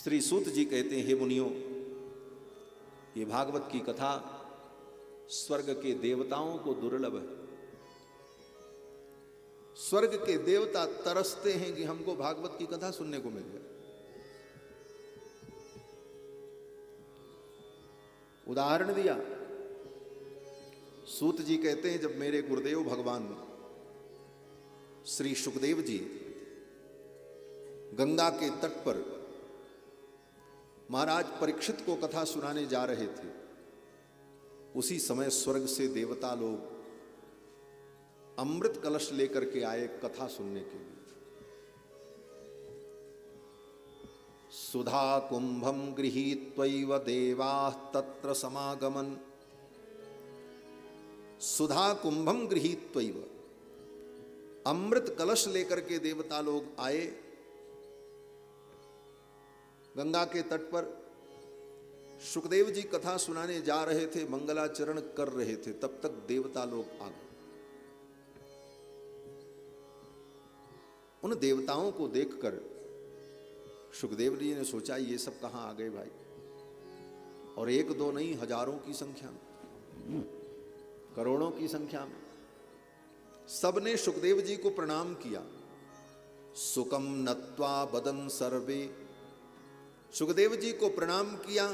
श्री सूत जी कहते हैं, हे मुनियों, ये भागवत की कथा स्वर्ग के देवताओं को दुर्लभ है। स्वर्ग के देवता तरसते हैं कि हमको भागवत की कथा सुनने को मिल जाए। उदाहरण दिया। सूत जी कहते हैं, जब मेरे गुरुदेव भगवान श्री सुखदेव जी गंगा के तट पर महाराज परीक्षित को कथा सुनाने जा रहे थे, उसी समय स्वर्ग से देवता लोग अमृत कलश लेकर के आए कथा सुनने के लिए। सुधा कुंभम गृहीत्वैव देवाः तत्र समागमन। सुधा कुंभम गृहीत्वैव, अमृत कलश लेकर के देवता लोग आए गंगा के तट पर। सुखदेव जी कथा सुनाने जा रहे थे, मंगलाचरण कर रहे थे, तब तक देवता लोग आ गए। उन देवताओं को देखकर सुखदेव जी ने सोचा, ये सब कहां आ गए भाई। और एक दो नहीं, हजारों की संख्या में, करोड़ों की संख्या में सबने सुखदेव जी को प्रणाम किया। सुकम नत्वा बदन सर्वे, सुखदेव जी को प्रणाम किया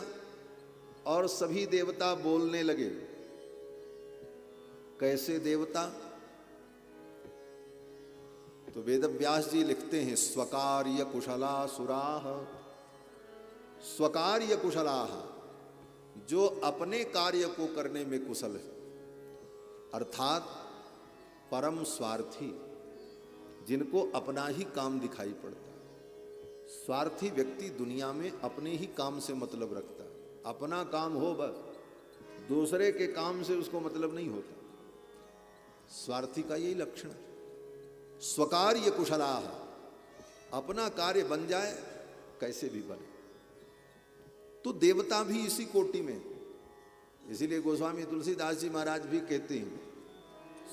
और सभी देवता बोलने लगे। कैसे देवता? तो वेदव्यास जी लिखते हैं, स्वकार्य कुशला सुराः, स्वकार्य कुशलाः, जो अपने कार्य को करने में कुशल है, अर्थात परम स्वार्थी, जिनको अपना ही काम दिखाई पड़ता है। स्वार्थी व्यक्ति दुनिया में अपने ही काम से मतलब रखता है, अपना काम हो बस, दूसरे के काम से उसको मतलब नहीं होता। स्वार्थी का यही लक्षण है। स्वकार्य कुशलाः, अपना कार्य बन जाए कैसे भी बने। तो देवता भी इसी कोटि में, इसीलिए गोस्वामी तुलसीदास जी महाराज भी कहते हैं,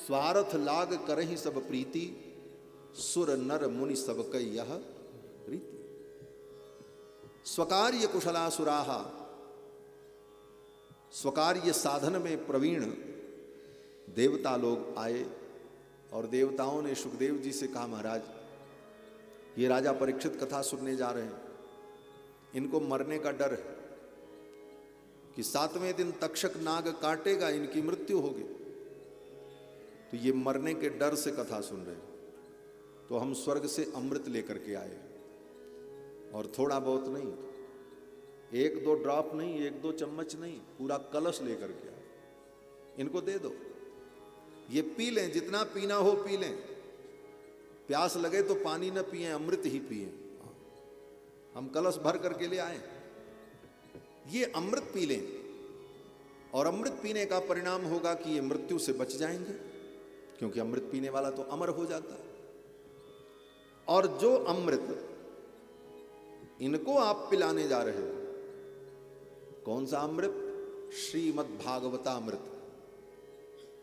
स्वार्थ लाग करहि सब प्रीति, सुर नर मुनि सब कई यह रीति। स्वकार्य कुशलासुराः, स्वकार्य साधन में प्रवीण देवता लोग आए और देवताओं ने सुखदेव जी से कहा, महाराज ये राजा परीक्षित कथा सुनने जा रहे हैं, इनको मरने का डर है कि 7वें दिन तक्षक नाग काटेगा, इनकी मृत्यु होगी। तो ये मरने के डर से कथा सुन रहे हैं, तो हम स्वर्ग से अमृत लेकर के आए, और थोड़ा बहुत नहीं, 1-2 ड्रॉप नहीं, 1-2 चम्मच नहीं, पूरा कलश लेकर के आए। इनको दे दो, ये पी लें, जितना पीना हो पी लें, प्यास लगे तो पानी न पिए, अमृत ही पिए। हम कलश भर करके ले आए, ये अमृत पी लें, और अमृत पीने का परिणाम होगा कि ये मृत्यु से बच जाएंगे, क्योंकि अमृत पीने वाला तो अमर हो जाता है। और जो अमृत इनको आप पिलाने जा रहे हो, कौन सा अमृत? श्रीमद् भागवतामृत,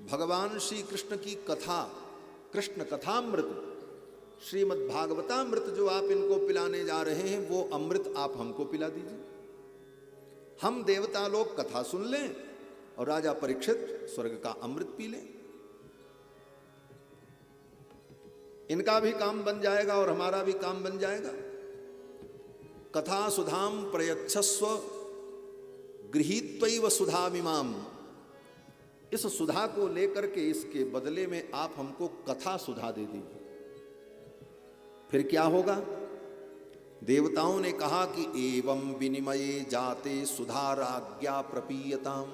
भगवान श्री कृष्ण की कथा, कृष्ण कथामृत, श्रीमद् भागवतामृत जो आप इनको पिलाने जा रहे हैं, वो अमृत आप हमको पिला दीजिए। हम देवता लोग कथा सुन लें और राजा परीक्षित स्वर्ग का अमृत पी लें। इनका भी काम बन जाएगा और हमारा भी काम बन जाएगा। कथा सुधाम प्रयच्छस्व गृहीत्वैव सुधामिमाम, इस सुधा को लेकर के इसके बदले में आप हमको कथा सुधा दे दीजिए। फिर क्या होगा? देवताओं ने कहा कि एवं विनिमये जाते सुधाराज्ञा प्रपीयताम,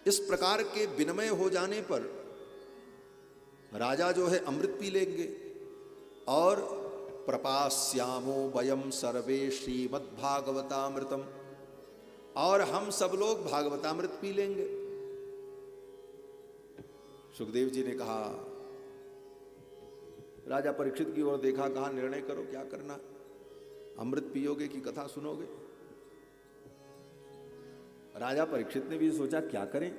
इस प्रकार के विनिमय हो जाने पर राजा जो है अमृत पी लेंगे, और प्रपास्यामो वयम सर्वे श्रीमद्भागवतामृतम, और हम सब लोग भागवतामृत पी लेंगे। सुखदेव जी ने कहा, राजा परीक्षित की ओर देखा, कहा निर्णय करो क्या करना, अमृत पियोगे कि कथा सुनोगे? राजा परीक्षित ने भी सोचा क्या करें,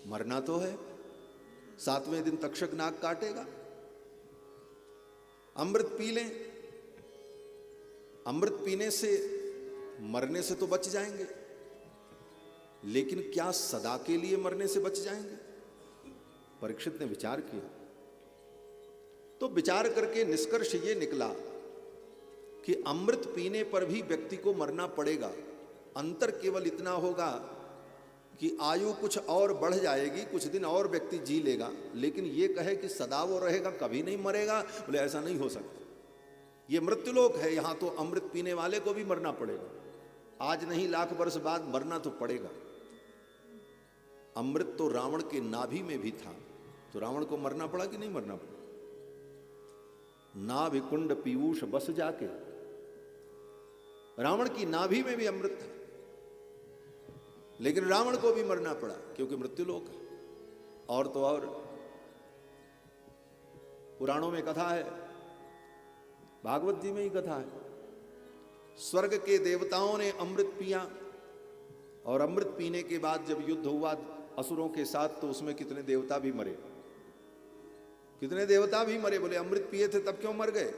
मरना तो है, 7वें दिन तक्षक नाग काटेगा, अमृत पी लें अमृत पीने से मरने से तो बच जाएंगे, लेकिन क्या सदा के लिए मरने से बच जाएंगे? परीक्षित ने विचार किया, तो विचार करके निष्कर्ष ये निकला कि अमृत पीने पर भी व्यक्ति को मरना पड़ेगा। अंतर केवल इतना होगा कि आयु कुछ और बढ़ जाएगी, कुछ दिन और व्यक्ति जी लेगा, लेकिन ये कहे कि सदा वो रहेगा, कभी नहीं मरेगा, बोले ऐसा नहीं हो सकता। ये मृत्युलोक है, यहां तो अमृत पीने वाले को भी मरना पड़ेगा। आज नहीं लाख वर्ष बाद मरना तो पड़ेगा। अमृत तो रावण के नाभि में भी था, तो रावण को मरना पड़ा कि नहीं मरना पड़ा? नाभि कुंड पीयूष बस जाके, रावण की नाभि में भी अमृत था, लेकिन रावण को भी मरना पड़ा क्योंकि मृत्युलोक है। और तो और पुराणों में कथा है, भागवत जी में ही कथा है, स्वर्ग के देवताओं ने अमृत पिया और अमृत पीने के बाद जब युद्ध हुआ असुरों के साथ, तो उसमें कितने देवता भी मरे। कितने देवता भी मरे, बोले अमृत पिए थे तब क्यों मर गए?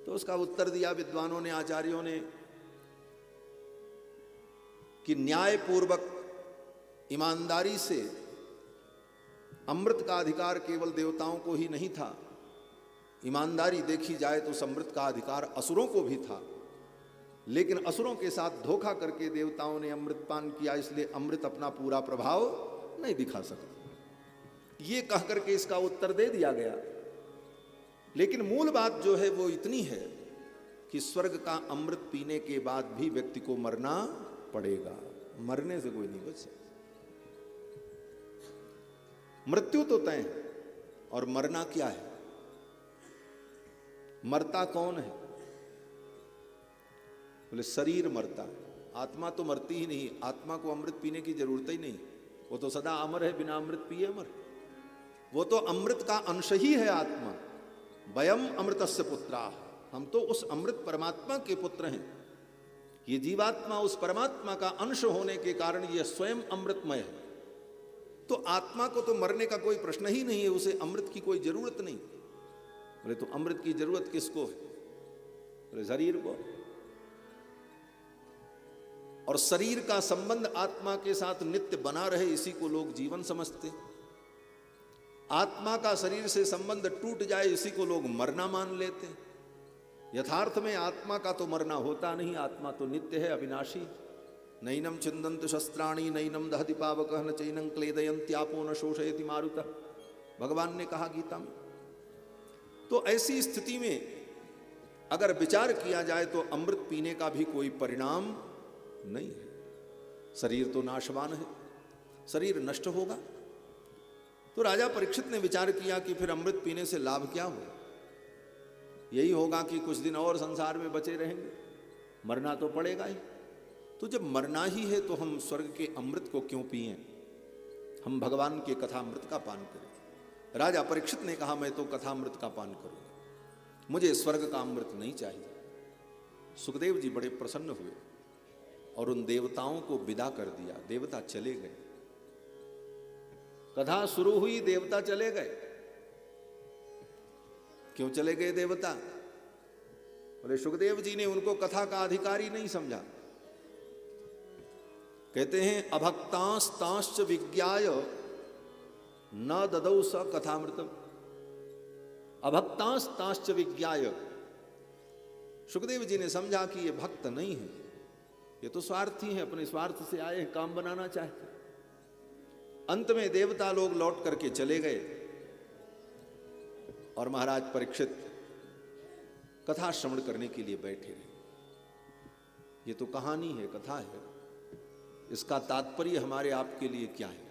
तो उसका उत्तर दिया विद्वानों ने, आचार्यों ने, कि न्याय पूर्वक ईमानदारी से अमृत का अधिकार केवल देवताओं को ही नहीं था, ईमानदारी देखी जाए तो उस अमृत का अधिकार असुरों को भी था, लेकिन असुरों के साथ धोखा करके देवताओं ने अमृत पान किया, इसलिए अमृत अपना पूरा प्रभाव नहीं दिखा सकता। ये कह करके इसका उत्तर दे दिया गया। लेकिन मूल बात जो है वो इतनी है कि स्वर्ग का अमृत पीने के बाद भी व्यक्ति को मरना पड़ेगा, मरने से कोई नहीं बच सकता। मृत्यु तो तय है, और मरना क्या है? मरता कौन है? बोले शरीर मरता है, आत्मा तो मरती ही नहीं। आत्मा को अमृत पीने की जरूरत ही नहीं, वो तो सदा अमर है, बिना अमृत पिए अमर। वो तो अमृत का अंश ही है आत्मा। वयम अमृतस्य पुत्राः, हम तो उस अमृत परमात्मा के पुत्र हैं। ये जीवात्मा उस परमात्मा का अंश होने के कारण यह स्वयं अमृतमय है। तो आत्मा को तो मरने का कोई प्रश्न ही नहीं है, उसे अमृत की कोई जरूरत नहीं। बोले तो अमृत की जरूरत किसको है? बोले शरीर को। और शरीर का संबंध आत्मा के साथ नित्य बना रहे, इसी को लोग जीवन समझते। आत्मा का शरीर से संबंध टूट जाए, इसी को लोग मरना मान लेते। यथार्थ में आत्मा का तो मरना होता नहीं, आत्मा तो नित्य है, अविनाशी। नैनम छिन्दन्ति शस्त्राणि नैनम दहति पावकः न चैनं क्लेदयन्त्यापो न शोषयति मारुतः, भगवान ने कहा गीता में। तो ऐसी स्थिति में अगर विचार किया जाए तो अमृत पीने का भी कोई परिणाम नहीं है। शरीर तो नाशवान है, शरीर नष्ट होगा। तो राजा परीक्षित ने विचार किया कि फिर अमृत पीने से लाभ क्या हो? यही होगा कि कुछ दिन और संसार में बचे रहेंगे, मरना तो पड़ेगा ही। तो जब मरना ही है तो हम स्वर्ग के अमृत को क्यों पिएं? हम भगवान के कथामृत का पान करें। राजा परीक्षित ने कहा, मैं तो कथामृत का पान करूंगा, मुझे स्वर्ग का अमृत नहीं चाहिए। सुखदेव जी बड़े प्रसन्न हुए और उन देवताओं को विदा कर दिया। देवता चले गए। कथा शुरू हुई, देवता चले गए। क्यों चले गए देवता? बोले सुखदेव जी ने उनको कथा का अधिकारी नहीं समझा। कहते हैं अभक्तांस्तांश्च विज्ञाय न ददौ स कथामृतम। अभक्तांस्तांश्च विज्ञाय, सुखदेव जी ने समझा कि ये भक्त नहीं है, ये तो स्वार्थी हैं, अपने स्वार्थ से आए हैं, काम बनाना चाहते। अंत में देवता लोग लौट करके चले गए और महाराज परीक्षित कथा श्रवण करने के लिए बैठे रहे। ये तो कहानी है, कथा है, इसका तात्पर्य हमारे आपके लिए क्या है?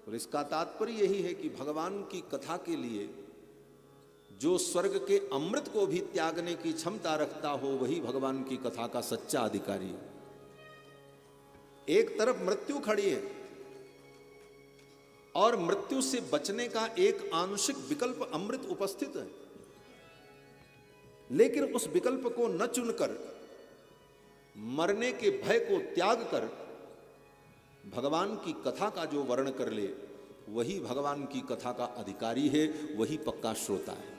और इसका तात्पर्य यही है कि भगवान की कथा के लिए जो स्वर्ग के अमृत को भी त्यागने की क्षमता रखता हो, वही भगवान की कथा का सच्चा अधिकारी है। एक तरफ मृत्यु खड़ी है और मृत्यु से बचने का एक आंशिक विकल्प अमृत उपस्थित है, लेकिन उस विकल्प को न चुनकर, मरने के भय को त्याग कर भगवान की कथा का जो वर्ण कर ले, वही भगवान की कथा का अधिकारी है, वही पक्का श्रोता है।